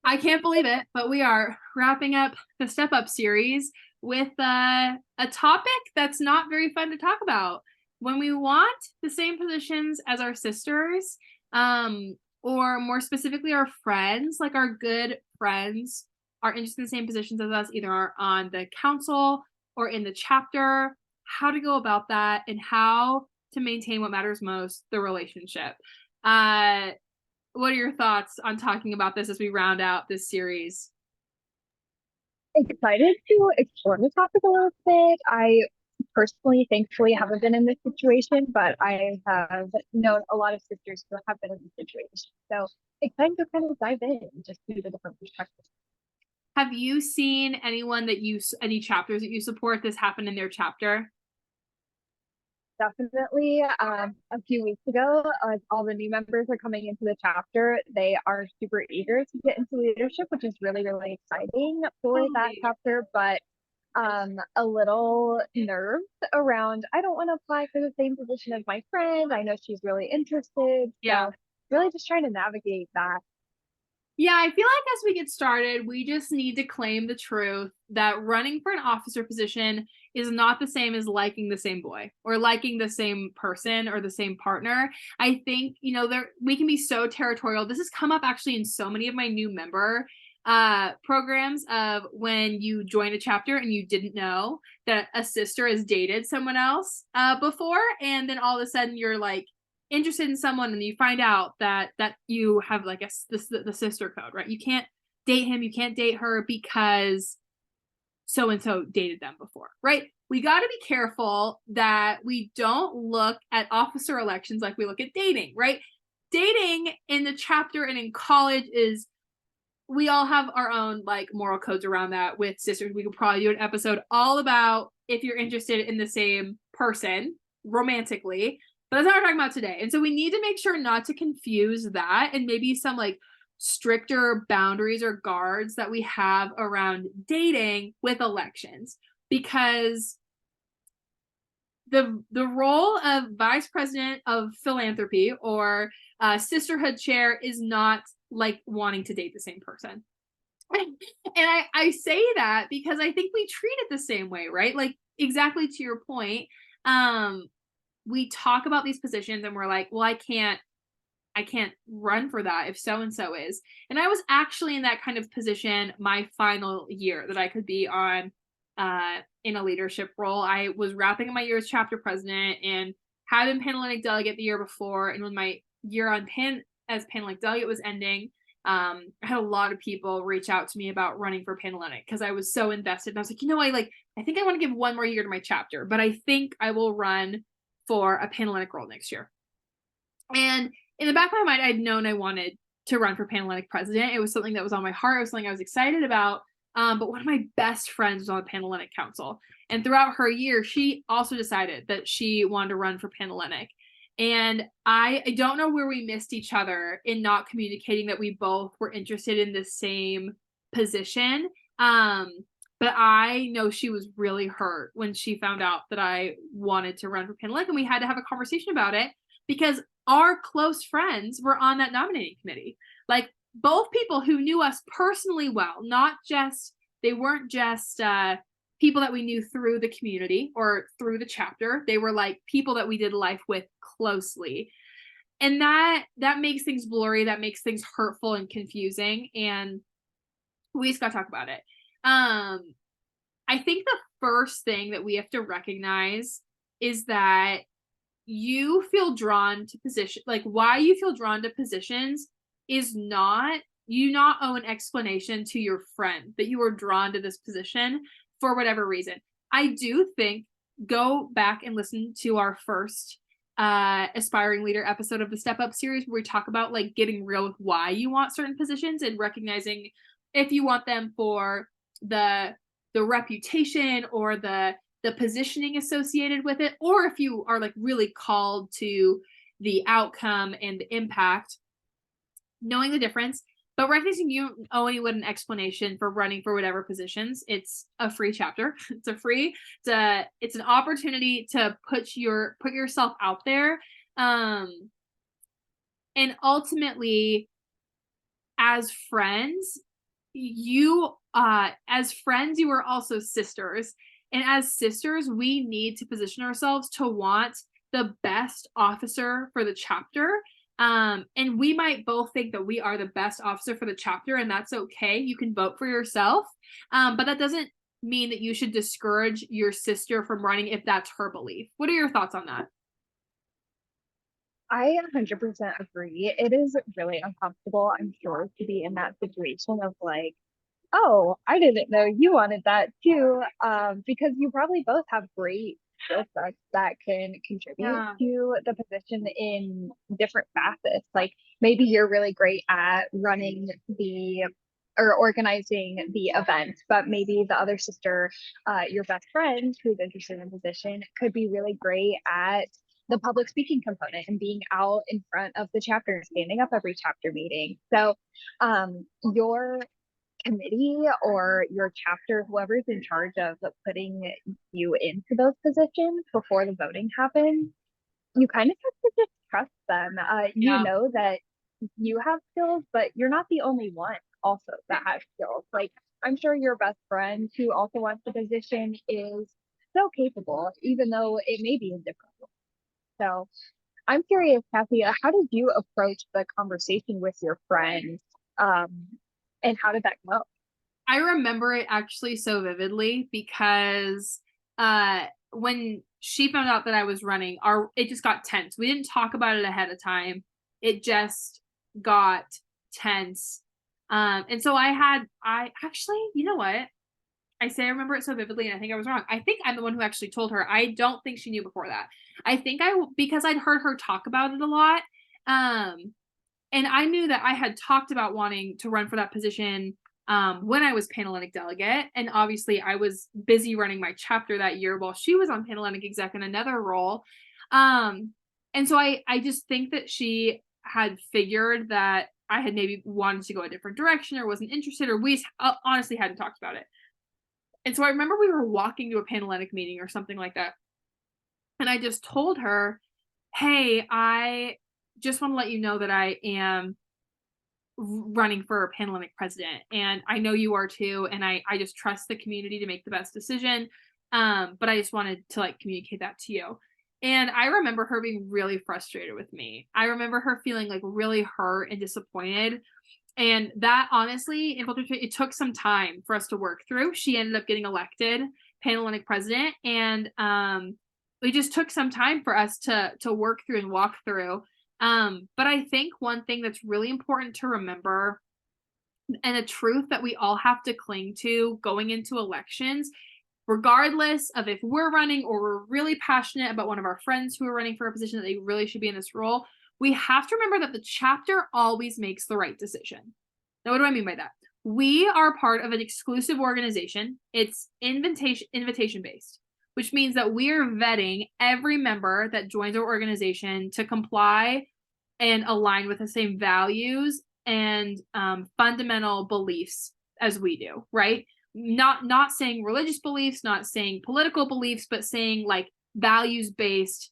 I can't believe it, but we are wrapping up the Step Up series with a topic that's not very fun to talk about. When we want the same positions as our sisters, or more specifically, our friends, like our good friends, are interested in the same positions as us, either are on the council or in the chapter, how to go about that, and how to maintain what matters most, the relationship. Uh, what are your thoughts on talking about this as we round out this series? Excited to explore the topic a little bit. I personally, thankfully, haven't been in this situation, but I have known a lot of sisters who have been in this situation. So excited to kind of dive in and just see the different perspectives. Have you seen anyone that any chapters that you support this happen in their chapter? Definitely, a few weeks ago, all the new members are coming into the chapter. They are super eager to get into leadership, which is really, really exciting for that Totally. chapter. But a little nerves around I don't want to apply for the same position as my friend. I know she's really interested. Yeah. So really just trying to navigate that. Yeah, I feel like as we get started, we just need to claim the truth that running for an officer position is not the same as liking the same boy or liking the same person or the same partner. I think, there we can be so territorial. This has come up actually in so many of my new member programs of when you join a chapter and you didn't know that a sister has dated someone else before, and then all of a sudden you're like interested in someone and you find out that you have like the sister code, right? You can't date him, you can't date her because so and so dated them before, right? We got to be careful that we don't look at officer elections like we look at dating, right? Dating in the chapter and in college is, we all have our own like moral codes around that with sisters. We could probably do an episode all about if you're interested in the same person romantically, but that's not what we're talking about today. And so we need to make sure not to confuse that and maybe some like stricter boundaries or guards that we have around dating with elections, because the role of vice president of philanthropy or sisterhood chair is not like wanting to date the same person. And I say that because I think we treat it the same way, right? Like exactly to your point. Um, we talk about these positions and we're like, well, I can't run for that if so and so is. And I was actually in that kind of position my final year that I could be on in a leadership role. I was wrapping up my year as chapter president and had been Panhellenic delegate the year before. And when my year on as Panhellenic delegate was ending, I had a lot of people reach out to me about running for Panhellenic because I was so invested. And I was like, I think I want to give one more year to my chapter, but I think I will run for a Panhellenic role next year. And in the back of my mind, I'd known I wanted to run for Panhellenic president. It was something that was on my heart. It was something I was excited about. But one of my best friends was on the Panhellenic Council. And throughout her year, she also decided that she wanted to run for Panhellenic. And I don't know where we missed each other in not communicating that we both were interested in the same position. But I know she was really hurt when she found out that I wanted to run for Panhellenic, and we had to have a conversation about it because our close friends were on that nominating committee. Like both people who knew us personally well, not just, they weren't just people that we knew through the community or through the chapter. They were like people that we did life with closely. And that makes things blurry, that makes things hurtful and confusing. And we just got to talk about it. I think the first thing that we have to recognize is that you feel drawn to position, like why you feel drawn to positions is not, you not owe an explanation to your friend that you were drawn to this position for whatever reason. I do think, go back and listen to our first aspiring leader episode of the Step Up series where we talk about like getting real with why you want certain positions and recognizing if you want them for the reputation or the positioning associated with it, or if you are like really called to the outcome and the impact, knowing the difference, but recognizing you don't owe anyone an explanation for running for whatever positions. It's a free chapter. It's an opportunity to put yourself out there. And ultimately, as friends, you as friends, you are also sisters. And as sisters, we need to position ourselves to want the best officer for the chapter. And we might both think that we are the best officer for the chapter, and that's okay. You can vote for yourself. But that doesn't mean that you should discourage your sister from running if that's her belief. What are your thoughts on that? I 100% agree. It is really uncomfortable, I'm sure, to be in that situation of like, oh, I didn't know you wanted that too. Because you probably both have great skill sets that can contribute Yeah. to the position in different facets. Like maybe you're really great at running the or organizing the event, but maybe the other sister, your best friend who's interested in a position, could be really great at the public speaking component and being out in front of the chapter, standing up every chapter meeting. So your committee or your chapter, whoever's in charge of putting you into those positions before the voting happens, you kind of have to just trust them. You Yeah. know that you have skills, but you're not the only one also that has skills. Like I'm sure your best friend who also wants the position is so capable, even though it may be in different roles. So I'm curious, Cassie, how did you approach the conversation with your friend? Um, and how did that go? I remember it actually so vividly because when she found out that I was running, our it just got tense. We didn't talk about it ahead of time. It just got tense. And so I actually, you know what? I say I remember it so vividly, and I think I was wrong. I think I'm the one who actually told her. I don't think she knew before that. I think because I'd heard her talk about it a lot. Um, and I knew that I had talked about wanting to run for that position when I was Panhellenic delegate. And obviously, I was busy running my chapter that year while she was on Panhellenic exec in another role. Um, and so I just think that she had figured that I had maybe wanted to go a different direction or wasn't interested, or we honestly hadn't talked about it. And so I remember we were walking to a Panhellenic meeting or something like that. And I just told her, hey, I just want to let you know that I am running for Panhellenic president, and I know you are too, and I just trust the community to make the best decision. But I just wanted to like communicate that to you. And I remember her being really frustrated with me. I remember her feeling like really hurt and disappointed. And that honestly, it took some time for us to work through. She ended up getting elected Panhellenic president, and it just took some time for us to work through and walk through. But I think one thing that's really important to remember, and a truth that we all have to cling to going into elections, regardless of if we're running or we're really passionate about one of our friends who are running for a position that they really should be in this role, we have to remember that the chapter always makes the right decision. Now, what do I mean by that? We are part of an exclusive organization. It's invitation based, which means that we are vetting every member that joins our organization to comply and align with the same values and fundamental beliefs as we do, right? Not saying religious beliefs, not saying political beliefs, but saying like values based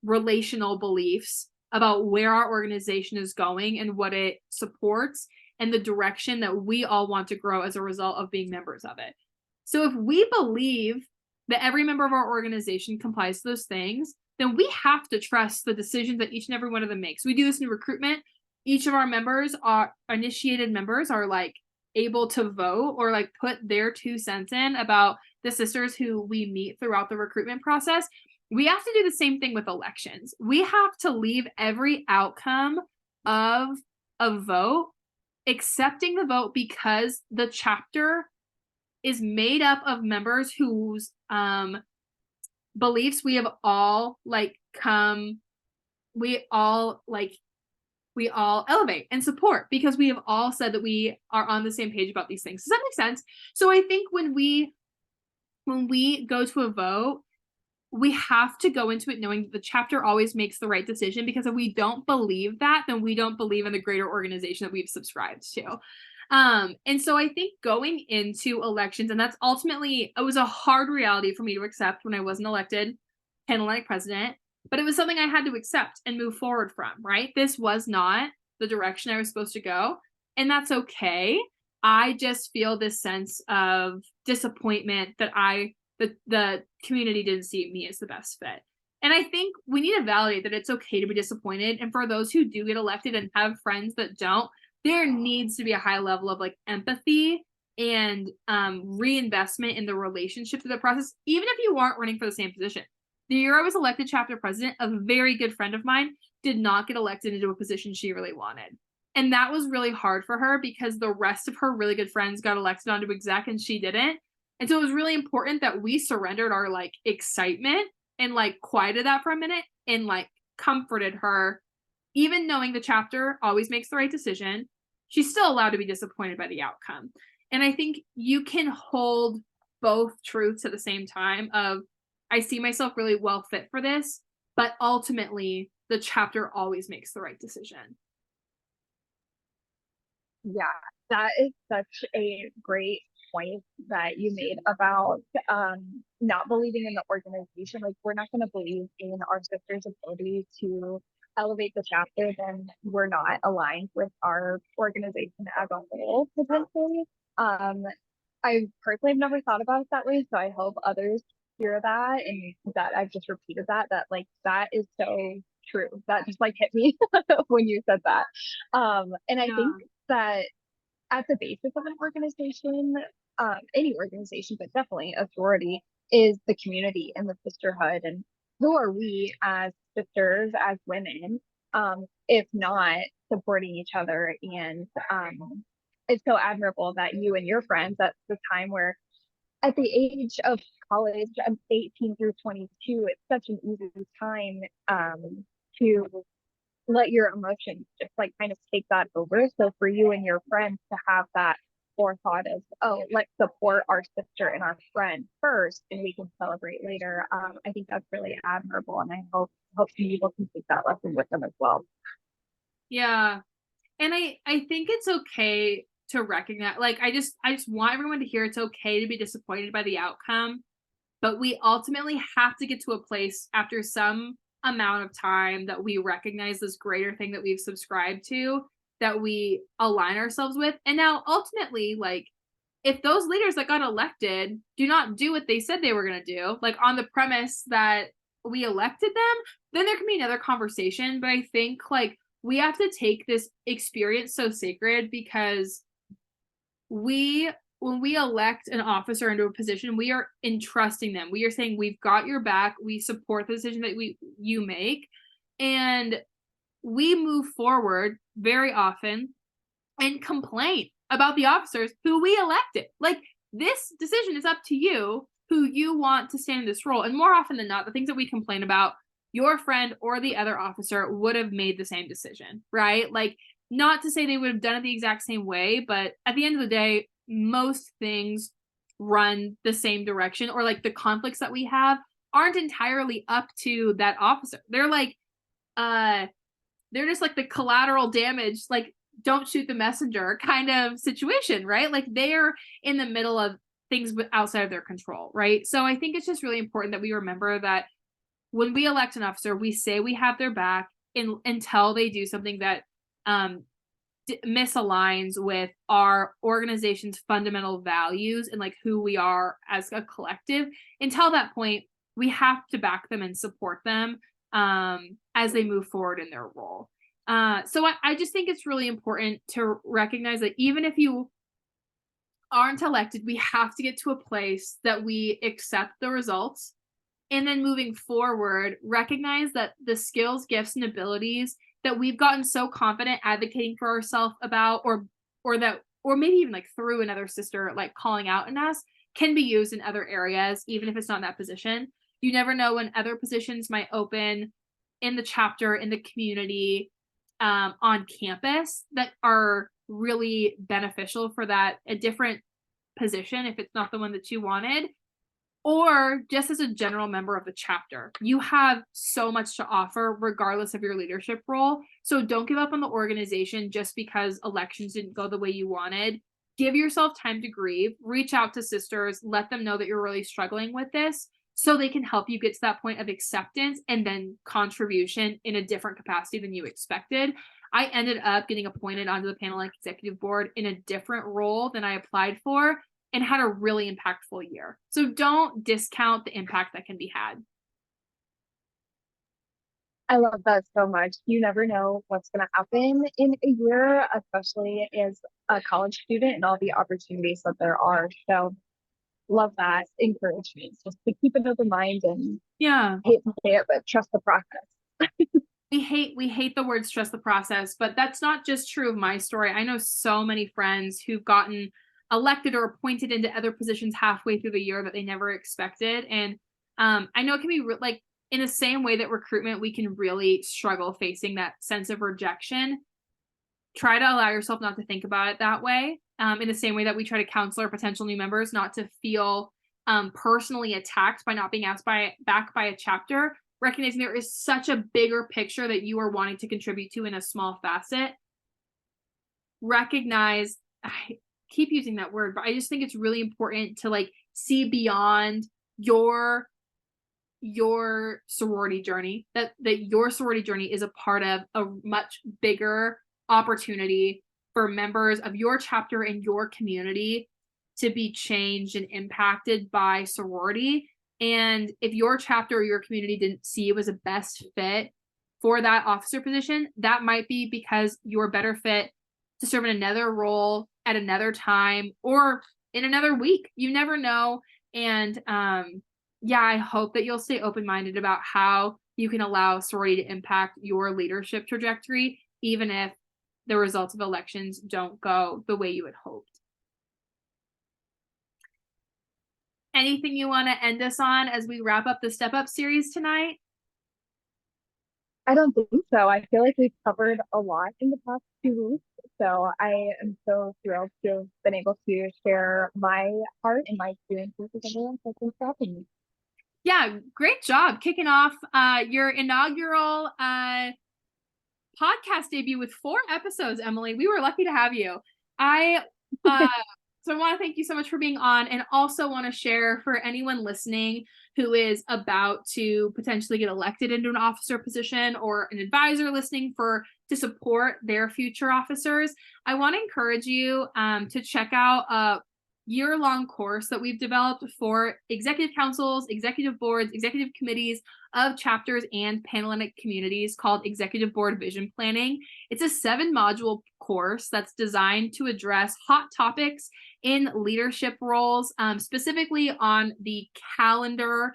relational beliefs about where our organization is going and what it supports and the direction that we all want to grow as a result of being members of it. So if we believe that every member of our organization complies to those things, then we have to trust the decisions that each and every one of them makes. We do this in recruitment. Each of our members, are initiated members, are like able to vote or like put their 2 cents in about the sisters who we meet throughout the recruitment process. We have to do the same thing with elections. We have to leave every outcome of a vote accepting the vote because the chapter is made up of members whose beliefs we have all like come we all elevate and support because we have all said that we are on the same page about these things. Does that make sense? So I think when we go to a vote, we have to go into it knowing that the chapter always makes the right decision, because if we don't believe that, then we don't believe in the greater organization that we've subscribed to. And so I think going into elections, and that's ultimately, it was a hard reality for me to accept when I wasn't elected Panhellenic president, but it was something I had to accept and move forward from, right? This was not the direction I was supposed to go, and that's okay. I just feel this sense of disappointment that the community didn't see me as the best fit. And I think we need to validate that it's okay to be disappointed. And for those who do get elected and have friends that don't, there needs to be a high level of like empathy and reinvestment in the relationship to the process, even if you aren't running for the same position. The year I was elected chapter president, a very good friend of mine did not get elected into a position she really wanted. And that was really hard for her because the rest of her really good friends got elected onto exec and she didn't. And so it was really important that we surrendered our like excitement and like quieted that for a minute and like comforted her. Even knowing the chapter always makes the right decision, she's still allowed to be disappointed by the outcome. And I think you can hold both truths at the same time of I see myself really well fit for this, but ultimately the chapter always makes the right decision. Yeah, that is such a great point that you made about not believing in the organization. Like, we're not going to believe in our sister's ability to elevate the chapter, then we're not aligned with our organization as a whole, potentially. Um, I personally have never thought about it that way, so I hope others hear that and that I've just repeated that, that like that is so true. That just like hit me when you said that. And I think Yeah. that at the basis of an organization, any organization, but definitely a sorority, is the community and the sisterhood. And who are we as sisters, as women, if not supporting each other? And it's so admirable that you and your friends at the time where at the age of college, I'm 18 through 22, it's such an easy time to let your emotions just like kind of take that over. So for you and your friends to have that forethought of, oh, let's support our sister and our friend first, and we can celebrate later. I think that's really admirable, and I hope people can take that lesson with them as well. Yeah. And I think it's okay to recognize like I just want everyone to hear it's okay to be disappointed by the outcome, but we ultimately have to get to a place after some amount of time that we recognize this greater thing that we've subscribed to that we align ourselves with. And now ultimately like if those leaders that got elected do not do what they said they were going to do, like on the premise that we elected them, then there can be another conversation. But I think like we have to take this experience so sacred because we when we elect an officer into a position, we are entrusting them. We are saying we've got your back. We support the decision that you make, and we move forward very often and complain about the officers who we elected. Like this decision is up to you who you want to stand in this role. And more often than not, the things that we complain about, your friend or the other officer would have made the same decision, right? Like not to say they would have done it the exact same way, but at the end of the day, most things run the same direction, or like the conflicts that we have aren't entirely up to that officer. Uh they're just like the collateral damage, like don't shoot the messenger kind of situation, right? Like they're in the middle of things outside of their control, right? So I think it's just really important that we remember that when we elect an officer, we say we have their back until they do something that um, misaligns with our organization's fundamental values and like who we are as a collective. Until that point, we have to back them and support them as they move forward in their role. So I just think it's really important to recognize that even if you aren't elected, we have to get to a place that we accept the results. And then moving forward, recognize that the skills, gifts, and abilities that we've gotten so confident advocating for ourselves about, or maybe even like through another sister, like calling out in us, can be used in other areas, even if it's not in that position. You never know when other positions might open in the chapter, in the community, on campus that are really beneficial for that, a different position if it's not the one that you wanted, or just as a general member of the chapter. You have so much to offer regardless of your leadership role. So don't give up on the organization just because elections didn't go the way you wanted. Give yourself time to grieve, reach out to sisters, let them know that you're really struggling with this so they can help you get to that point of acceptance and then contribution in a different capacity than you expected. I ended up getting appointed onto the Panhellenic Executive Board in a different role than I applied for and had a really impactful year. So don't discount the impact that can be had. I love that so much. You never know what's going to happen in a year, especially as a college student and all the opportunities that there are. So love that encouragement. Just to keep an open mind and Yeah. hate to say it, but trust the process. We hate the word trust the process, but that's not just true of my story. I know so many friends who've gotten elected or appointed into other positions halfway through the year that they never expected. And I know it can be like in the same way that recruitment, we can really struggle facing that sense of rejection. Try to allow yourself not to think about it that way. In the same way that we try to counsel our potential new members not to feel personally attacked by not being asked back by a chapter, recognizing there is such a bigger picture that you are wanting to contribute to in a small facet. Recognize, I keep using that word, but I just think it's really important to like see beyond your sorority journey, that your sorority journey is a part of a much bigger opportunity for members of your chapter and your community to be changed and impacted by sorority. And if your chapter or your community didn't see it was a best fit for that officer position, that might be because you're better fit to serve in another role at another time or in another week. You never know. And yeah, I hope that you'll stay open-minded about how you can allow sorority to impact your leadership trajectory, even if the results of elections don't go the way you had hoped. Anything you want to end us on as we wrap up the Step Up series tonight? I don't think so. I feel like we've covered a lot in the past 2 weeks. So I am so thrilled to have been able to share my heart and my experiences with everyone. So thanks for having me. Yeah, great job kicking off your inaugural podcast debut with 4 episodes, Emily. We were lucky to have you. So I want to thank you so much for being on, and also want to share for anyone listening who is about to potentially get elected into an officer position or an advisor listening to support their future officers. I want to encourage you to check out a year-long course that we've developed for executive councils, executive boards, executive committees of chapters and Panhellenic communities called Executive Board Vision Planning. It's a 7-module course that's designed to address hot topics in leadership roles, specifically on the calendar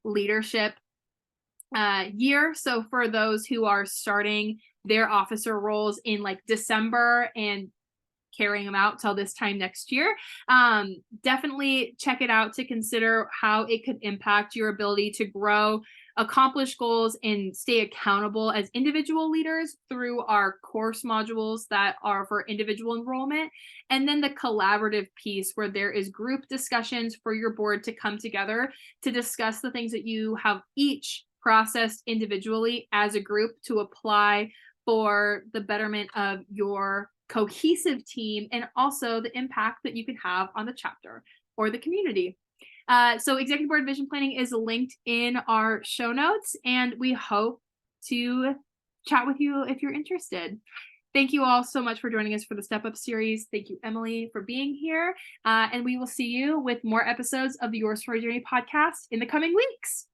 leadership year. So for those who are starting their officer roles in like December and carrying them out till this time next year, definitely check it out to consider how it could impact your ability to grow, accomplish goals, and stay accountable as individual leaders through our course modules that are for individual enrollment. And then the collaborative piece where there is group discussions for your board to come together to discuss the things that you have each processed individually as a group to apply for the betterment of your cohesive team and also the impact that you can have on the chapter or the community. So Executive Board Vision Planning is linked in our show notes, and we hope to chat with you if you're interested. Thank you all so much for joining us for the Step Up series. Thank you, Emily, for being here. And we will see you with more episodes of the Your Story Journey podcast in the coming weeks.